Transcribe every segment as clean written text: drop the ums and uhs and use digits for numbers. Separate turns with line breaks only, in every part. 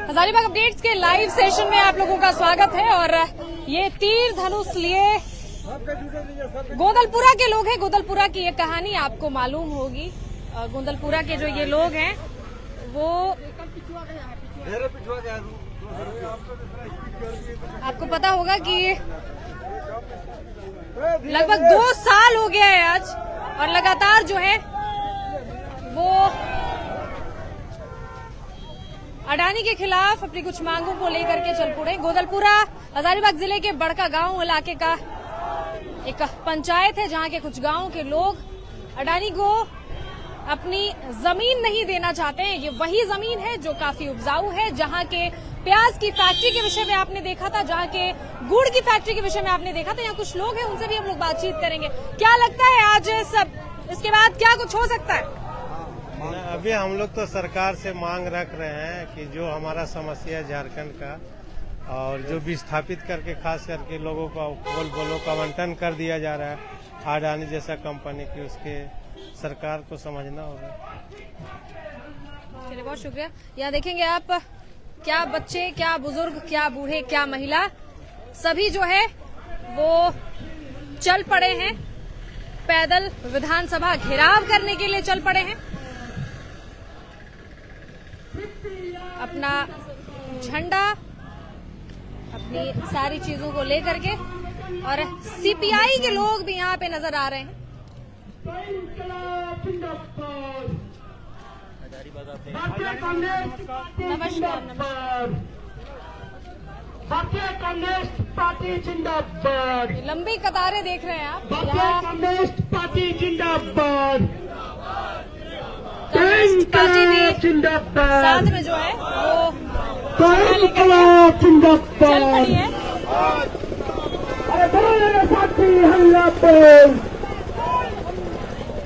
Hazaribagh updates के live session में आप लोगों का स्वागत है। और ये तीर धनुष लिए गोदलपुरा के लोग हैं। गोदलपुरा की ये कहानी आपको मालूम होगी। गोदलपुरा के जो ये लोग हैं वो आपको पता होगा कि लगभग 2 साल हो गया है आज, और लगातार जो है वो अडानी के खिलाफ अपनी कुछ मांगों को लेकर के चल पड़े। गोदलपुरा हजारीबाग जिले के बड़का गांव इलाके का एक पंचायत है, जहां के कुछ गांव के लोग अडानी को अपनी जमीन नहीं देना चाहते हैं। ये वही जमीन है जो काफी उपजाऊ है, जहां के प्याज की फैक्ट्री के विषय में आपने देखा था, जहां के गुड़ की फैक्ट्री के विषय में आपने देखा था। यहाँ कुछ लोग हैं, उनसे भी हम लोग बातचीत करेंगे। क्या लगता है आज सब इसके बाद क्या कुछ हो सकता है?
अभी हम लोग तो सरकार से मांग रख रहे हैं कि जो हमारा समस्या है झारखंड का, और जो विस्थापित करके खास करके लोगों का बोलो का आवंटन कर दिया जा रहा है अडानी जैसा कंपनी की, उसके सरकार को समझना होगा।
चलिए, बहुत शुक्रिया। यहाँ देखेंगे आप, क्या बच्चे, क्या बुजुर्ग, क्या बूढ़े, क्या महिला, सभी जो है वो चल पड़े हैं, पैदल विधानसभा घेराव करने के लिए चल पड़े हैं। अपना झंडा, अपनी सारी चीजों को लेकर के, और सीपीआई के लोग भी यहाँ पे नजर आ रहे हैं। नमस्कार।
भारतीय कम्युनिस्ट पार्टी जिंदाबाद।
लंबी कतारें देख रहे हैं आप।
भारतीय कम्युनिस्ट पार्टी जिंदाबाद।
कम्युनिस्ट पार्टी भी
जिंदाबाद।
साथ में जो है वो
जिंदाबाद।
चल पड़ी है।
अरे बोलो साथी, हल्ला बोल,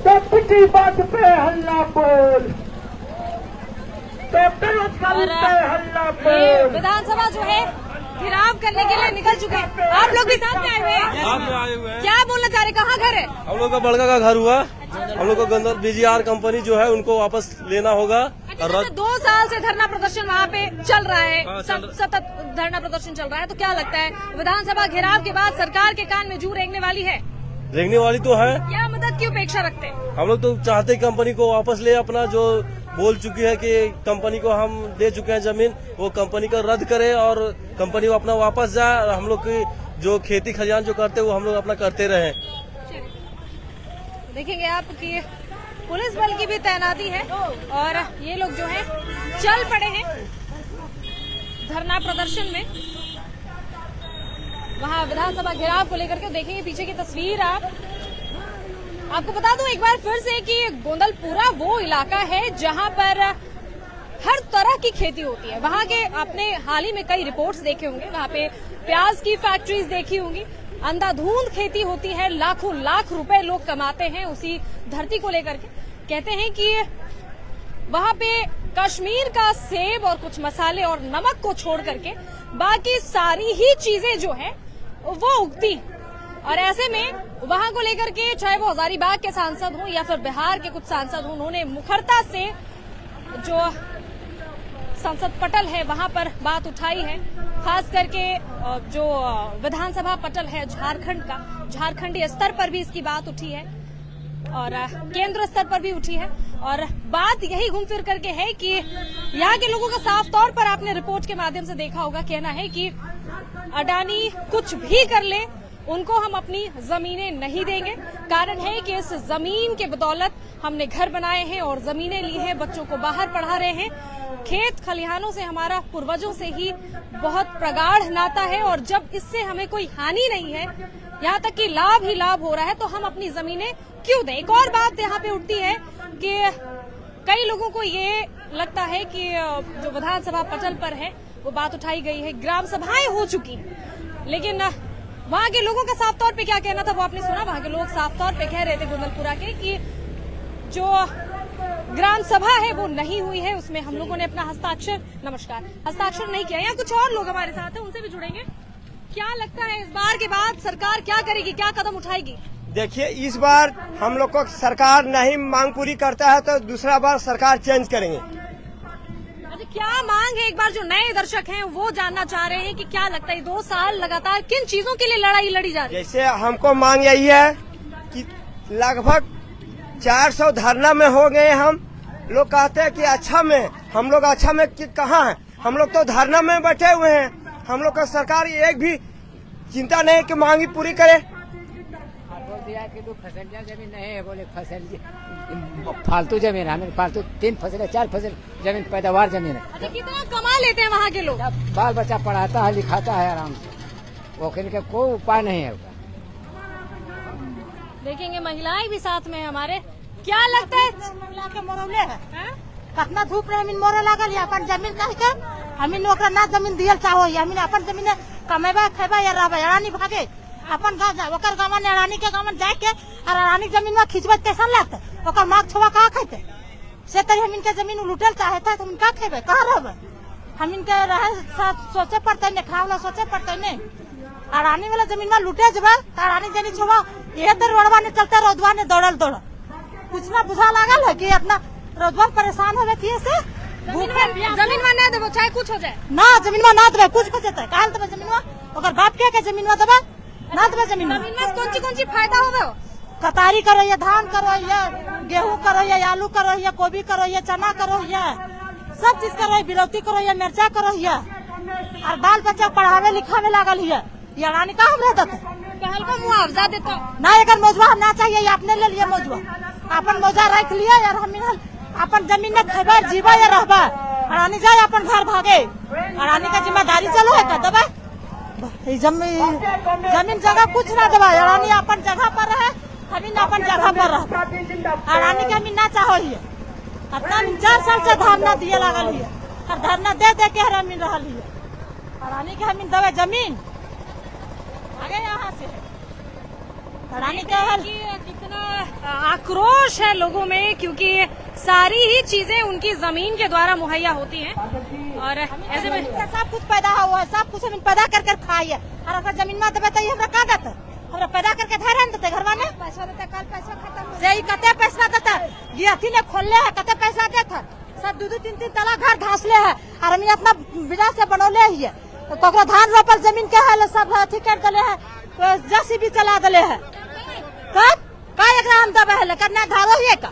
तो पिछली बात पे हल्ला बोल, तो बेरोजगारी पे हल्ला
ये
बोल।
विधानसभा जो है घेराव करने के लिए निकल चुके हैं। आप लोग भी साथ में आए हुए हैं। क्या बोलना चाह रहे, कहाँ घर है?
हम लोग का बड़का का घर हुआ। हम लोग को बीजीआर कंपनी जो है उनको वापस लेना होगा।
अच्छा, 2 साल से धरना प्रदर्शन वहाँ पे चल रहा है, सतत धरना प्रदर्शन चल रहा है, तो क्या लगता है विधानसभा घेराव के बाद सरकार के कान में जू रेंगने वाली है?
रेंगने वाली तो है।
क्या मदद की अपेक्षा रखते हैं?
हम लोग तो चाहते कंपनी को वापस ले, अपना जो बोल चुकी है कि कंपनी को हम दे चुके हैं जमीन, वो कंपनी को रद्द करे और कंपनी को अपना वापस जाए, और हम लोग की जो खेती खलिहान जो करते वो हम लोग अपना करते रहे।
देखेंगे आप कि पुलिस बल की भी तैनाती है, और ये लोग जो है चल पड़े हैं धरना प्रदर्शन में, वहां विधानसभा घेराव को लेकर के। देखेंगे पीछे की तस्वीर आपको बता दूं एक बार फिर से कि गोदलपुरा वो इलाका है जहां पर हर तरह की खेती होती है। वहां के आपने हाल ही में कई रिपोर्ट्स देखे होंगे, वहां पे प्याज की फैक्ट्रीज देखी होंगी, अंधाधुंध खेती होती है, लाखों लाख रुपए लोग कमाते हैं उसी धरती को लेकर के। कहते हैं कि वहां पे कश्मीर का सेब और कुछ मसाले और नमक को छोड़ करके बाकी सारी ही चीजें जो है वो उगती, और ऐसे में वहां को लेकर के चाहे वो हजारीबाग के सांसद हों या फिर बिहार के कुछ सांसद हों, उन्होंने मुखरता से जो संसद पटल है वहां पर बात उठाई है। खास करके जो विधानसभा पटल है झारखंड का, झारखंडी स्तर पर भी इसकी बात उठी है और केंद्र स्तर पर भी उठी है, और बात यही घूम फिर करके है कि यहाँ के लोगों का साफ तौर पर आपने रिपोर्ट के माध्यम से देखा होगा, कहना है कि अडानी कुछ भी कर ले, उनको हम अपनी जमीनें नहीं देंगे। कारण है कि इस जमीन के बदौलत हमने घर बनाए हैं और जमीनें ली हैं, बच्चों को बाहर पढ़ा रहे हैं। खेत खलिहानों से हमारा पूर्वजों से ही बहुत प्रगाढ़ नाता है, और जब इससे हमें कोई हानि नहीं है, यहाँ तक कि लाभ ही लाभ हो रहा है, तो हम अपनी जमीनें क्यों दें। एक और बात यहाँ पे उठती है कि कई लोगों को ये लगता है कि जो विधानसभा पटल पर है वो बात उठाई गई है, ग्राम सभाएं हो चुकी, लेकिन वहां के लोगों का साफ तौर पे क्या कहना था वो आपने सुना। वहां के लोग साफ तौर पे कह रहे थे गोदलपुरा के कि जो ग्राम सभा है वो नहीं हुई है, उसमें हम लोगों ने अपना हस्ताक्षर नहीं किया। यहाँ कुछ और लोग हमारे साथ हैं, उनसे भी जुड़ेंगे। क्या लगता है इस बार के बाद सरकार क्या करेगी, क्या कदम उठाएगी?
देखिए, इस बार हम लोग को सरकार नहीं मांग पूरी करता है तो दूसरा बार सरकार चेंज करेंगे।
क्या मांग है, एक बार जो नए दर्शक हैं वो जानना चाह रहे हैं कि क्या लगता है 2 साल लगातार किन चीजों के लिए लड़ाई लड़ी जा रही है?
जैसे हमको मांग यही है कि लगभग 400 धरना में हो गए। हम लोग कहते हैं कि अच्छा में, हम लोग अच्छा में कहाँ है, हम लोग तो धरना में बैठे हुए हैं। हम लोग का सरकार एक भी चिंता नहीं कि मांगी पूरी करे।
बोल दिया कि तो फसल जमीन नहीं है, बोले फसल फालतू जमीन है, हमें फालतू 3 फसल 4 फसल जमीन पैदावार जमीन है।
अच्छा, कितना कमा लेते हैं वहाँ के लोग?
बाल बच्चा पढ़ाता है लिखाता है आराम से, वो के कोई उपाय नहीं है।
देखेंगे महिलाएं भी साथ में हमारे। क्या लगता है
मोरले है कितना धूप रहे हमीन मोरे लागल है अपन जमीन कह के हमीन ओकरा ना जमीन दियल चाहो हमीन अपन जमीन कमेबा खेबा या रहबा रानी भागे अपन गांव जा ओकर गांव ने रानी के गांव जाए के और रानी जमीन में खिंचबत कैसन लागते ओकर माग छवा का खाते से तरी हमीन के जमीन लूटल चाहता है तो हम का खेबे कहां रहबे हमीन के रहे सोचे पड़ते ने खावला सोचे पड़ते ने और रानी वाला जमीन में लूटे जबा रानी जनी छवा ये तो रोडवा ने चलते रोडवा ने दौड़ल कुछ ना बुझा लागल है कि अपना रोजवा परेशान होवे थी से
जमीन में ना देबो चाहे कुछ हो जाए
ना जमीन में ना देबे कुछ हो जाता है काल देबे जमीन में ओकर बाप के जमीन में देबे ना देबे जमीन में
कौन सी फायदा होवे हो?
कतारी करो या धान करो या गेहूं करो या आलू करो या गोभी करो या चना करो या सब चीज करो बिलौती करो या मिर्चा करो या और बाल बच्चा पढ़ावे लिखावे लागल है या रानी का हम रहता
पहल को मुआवजा देता
ना अगर मौजवा ना चाहिए या अपने ले लिए मौजवा अपन मौजा रख लिया यार हम अपन जमीन में खेबा जीवा या रहबा रानी जाए अपन घर भागे रानी का जिम्मेदारी चलो है का दबा जमीन जगह कुछ ना दबा रानी अपन जगह पर रहे हमीन अपन जगह पर रह रानी के हमीन ना चाहो ही अपना 4 साल से धरना दिए लागल है और धरना दे दे के हमीन रहा रानी के हमीन दबे जमीन आगे यहाँ से रानी का
कितना आक्रोश है लोगों में क्योंकि सारी ही चीजें उनकी जमीन के द्वारा मुहैया होती हैं और ऐसे में
सब कुछ पैदा हुआ है सब कुछ हम पैदा कर खाइए और अगर जमीन में देवे तो हमरा का देते हमरा पैदा करके धरे न देते घरवा में पैसा देते कल पैसा खत्म से कते पैसा देता ये अथी ने खोलले है कते पैसा देता सब 2-3 तला घर घासले है और हम अपना बिना से बनौले है तो धान रोपल जमीन के है सब अथी कर दले है जेसीबी चला दले है कब का एकरा हम दबे है करना धारो ही का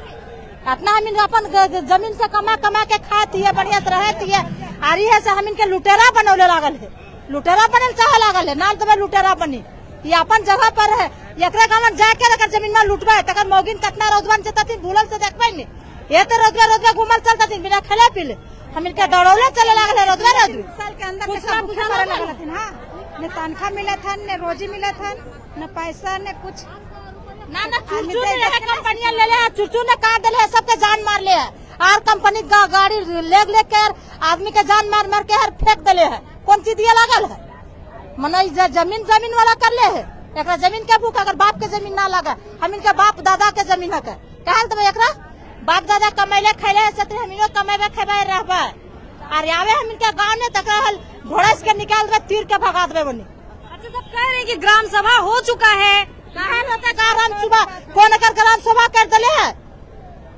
अपना हम अपन जमीन से कमा कमा के खाती है बढ़िया से रहती है आरी है से हम इनके लुटेरा बनौले लागल है लुटेरा बनल चाहे लागल है नाल तबे लुटेरा बनी ये अपन जगह पर है एकरा गांव जाके अगर जमीन में लुटबे तकर मौगिन कितना रोजवान से तती भूलल से देखबे ने ये तो रोजवा घूमल चलता दिन बिना खेले पीले हम इनके दौड़ौले चले लागल है रोजवा साल के अंदर कुछ काम करे लागल हथिन हां ने तनखा मिलत हन ने रोजी मिलत हन न पैसा ने कुछ ना चुरचू ने कंपनियां ले ले चुरचू ने काट देले है सबके जान मार ले है और कंपनी गाड़ी ले के आदमी के जान मार मार के हर फेंक देले है कौन चीज दिया लागल है मने जमीन वाला कर ले है एकरा जमीन के भूख अगर बाप के जमीन ना लगा हम इनके बाप दादा के जमीन है कहल तब एकरा बाप दादा कमैले खैले से हम कमेबे खेबे रहबे और आवे हम इनके गांव में तक घोड़स के निकाल के तीर के भगा देबे बनी।
अच्छा सब कह रहे हैं कि ग्राम सभा हो चुका है
ग्राम सभा कौन अगर ग्राम सभा कर दले है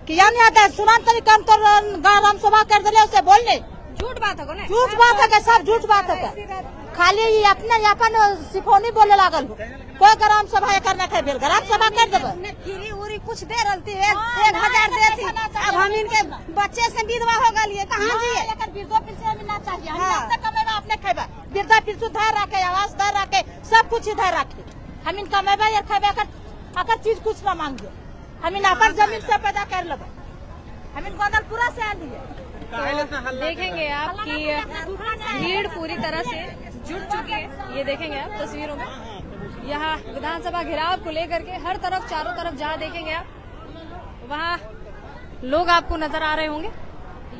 कि यानी आता है सुनान तरी काम कर ग्राम सभा कर दले उसे बोलने
झूठ बात है ना
झूठ बात है सब झूठ बात है खाली अपने अपन सिफोनी बोले लागल कोई ग्राम सभा करना है बिल ग्राम सभा कर देबे खीरी उरी कुछ दे रहती है 1000 देती अब हम इनके बच्चे से विधवा हो गई है कहां जी एकर वृद्धा पेंशन मिलना चाहिए हम अपने कमेबा अपने खेबा वृद्धा पेंशन धार रखे आवास धार रखे सब कुछ इधर रखे हम इन कमेबा या खेबा अगर चीज कुछ ना मांगे हम इन अपन जमीन से पैदा कर लेबे हम इन गोदलपुरा से आंधी है
देखेंगे आप कि भीड़ पूरी तरह से जुट चुकी है ये देखेंगे आप तस्वीरों में यहाँ विधानसभा घेराव को लेकर के हर तरफ चारों तरफ जहाँ देखेंगे आप वहाँ लोग आपको नजर आ रहे होंगे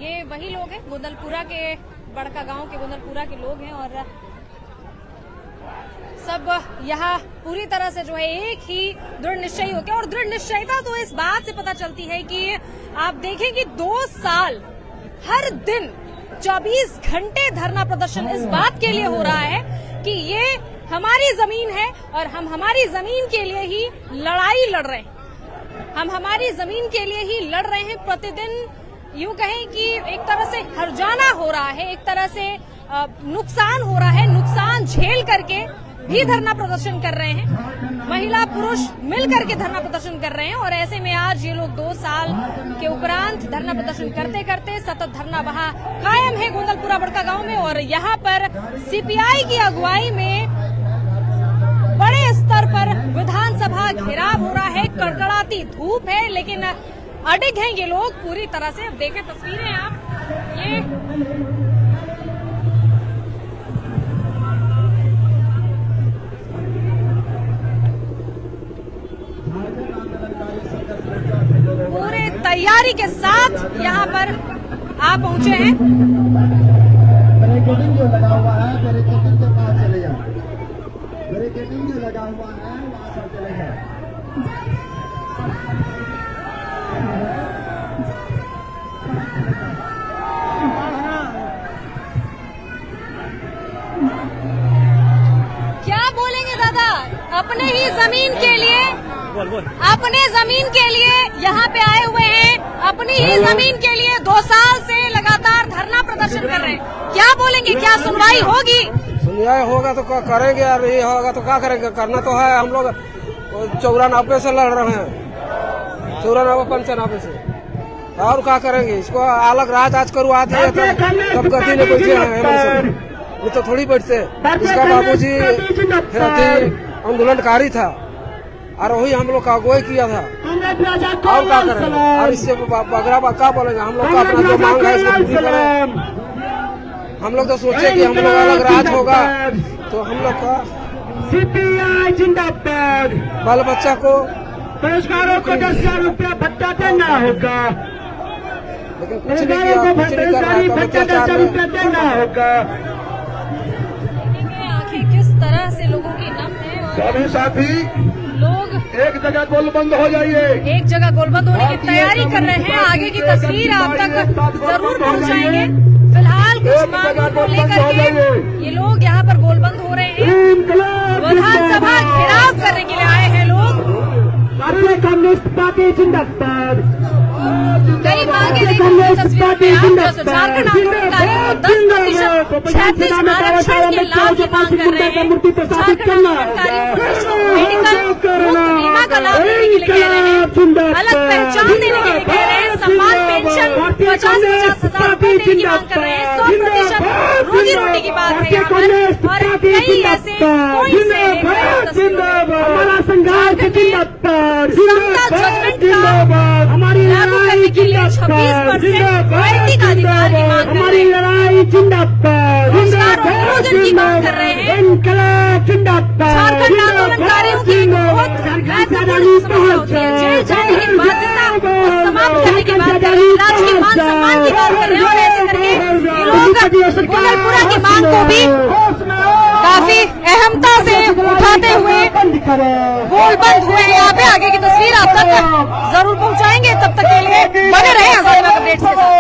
ये वही लोग हैं गोदलपुरा के बड़का गांव के गोदलपुरा के लोग हैं और सब यहाँ पूरी तरह से जो है एक ही दृढ़ निश्चयी होकर और दृढ़ निश्चयता तो इस बात से पता चलती है कि आप देखें कि 2 साल हर दिन 24 घंटे धरना प्रदर्शन इस बात के लिए हो रहा है कि ये हमारी जमीन है और हम हमारी जमीन के लिए ही लड़ाई लड़ रहे हैं हम हमारी जमीन के लिए ही लड़ रहे हैं प्रतिदिन यूं कहें कि एक तरह से हर्जाना हो रहा है, एक तरह से नुकसान हो रहा है। नुकसान झेल करके भी धरना प्रदर्शन कर रहे हैं, महिला पुरुष मिल करके धरना प्रदर्शन कर रहे हैं। और ऐसे में आज ये लोग 2 साल के उपरांत धरना प्रदर्शन करते करते सतत धरना वहां कायम है गोंदलपुरा बड़का गांव में। और यहाँ पर सीपीआई की अगुवाई में बड़े स्तर पर विधानसभा घेराव हो रहा है, कड़कड़ाती धूप है, लेकिन अडिग हैं ये लोग पूरी तरह से। अब देखें तस्वीरें आप, ये पूरे तैयारी के साथ यहाँ पर आप पहुंचे हैं।
बैरिकेडिंग जो लगा हुआ है, बैरिकेडिंग के पास चले जाओ। बैरिकेडिंग जो लगा हुआ है वहाँ पर चले जाओ।
क्या बोलेंगे दादा, अपने ही जमीन के लिए, अपने जमीन के लिए यहाँ पे आए हुए हैं, अपनी ही जमीन के लिए 2 साल से लगातार धरना प्रदर्शन कर रहे हैं। क्या बोलेंगे, क्या सुनवाई होगी?
सुनवाई होगा तो क्या करेंगे यार, ये होगा तो क्या करेंगे, करना तो है। हम लोग 94 से लड़ रहे हैं, 94-95 से, और क्या करेंगे। इसको अलग रात आज करवा दिए तब गति नहीं बैठे हैं, ये तो थोड़ी बैठते। इसका बाबूजी आंदोलनकारी था और वही हम लोग का अगुवाई किया था, और क्या करेंगे। और इससे बगरा क्या बोलेंगे, हम लोग का अपना जो मांग है इसको पूरी करें। हम लोग तो सोचे कि हम लोग अलग राज होगा तो हम लोग का
सीपीआई जिंदाबाद,
बाल बच्चा को
बेरोजगारों को 10,000 रुपया भत्ता देना होगा,
लेकिन कुछ नहीं किया, कुछ नहीं कर रहा है, अत्याचार में।
रुपया देना होगा।
आंखें किस तरह से लोगों की नम है और
सभी साथी
लोग
एक जगह गोलबंद हो जाइए।
एक जगह गोलबंद होने की तैयारी कर रहे हैं। आगे की तस्वीर आप तक जरूर पहुंचाएंगे। फिलहाल कुछ मांगों को लेकर के ये लोग यहाँ पर गोलबंद हो रहे हैं। विधानसभा घेराव करने के लिए आए हैं लोग।
भारतीय कम्युनिस्ट पार्टी जिंदाबाद।
कई मांगे देखिए तस्वीर में आप, जैसे झारखंड आंदोलनकारी को 10% क्षैतिज आरक्षण के लाभ की मांग कर रहे हैं। झारखंड आंदोलनकारी को निःशुल्क मेडिकल मुफ्त बीमा का लाभ देने के लिए कह रहे हैं, अलग पहचान देने के लिए कह रहे हैं, सम्मान पेंशन 50-50 हजार रुपए देने की मांग कर रहे हैं, 100% रोजी रोटी की बात है यहाँ पर। और कई ऐसे कोई से
हमारा संघर्ष जिंदाबाद,
समता जजमेंट का लागू करने के लिए 26% वैयक्तिक अधिकार की मांग कर रहे हैं।
लड़ाई जिंदाबाद,
रोजगार और नियोजन की मांग कर रहे हैं।
इनकलाब जिंदाबाद।
झारखंड आंदोलनकारियों की एक बहुत महत्वपूर्ण समस्या होती है जेल जाने की बाध्यता को समाप्त करने की बात कर रहे हैं, राज्य के मान सम्मान की बात कर रहे हैं। और ऐसे करके ये लोग गोललपुरा की मांग को भी काफी अहमता से उठाते हुए गोलबंद हुए। यहाँ पे आगे की तस्वीर आप तक जरूर पहुंचाएंगे। तब तक के लिए बने रहे हजारीबाग अपडेट्स के साथ।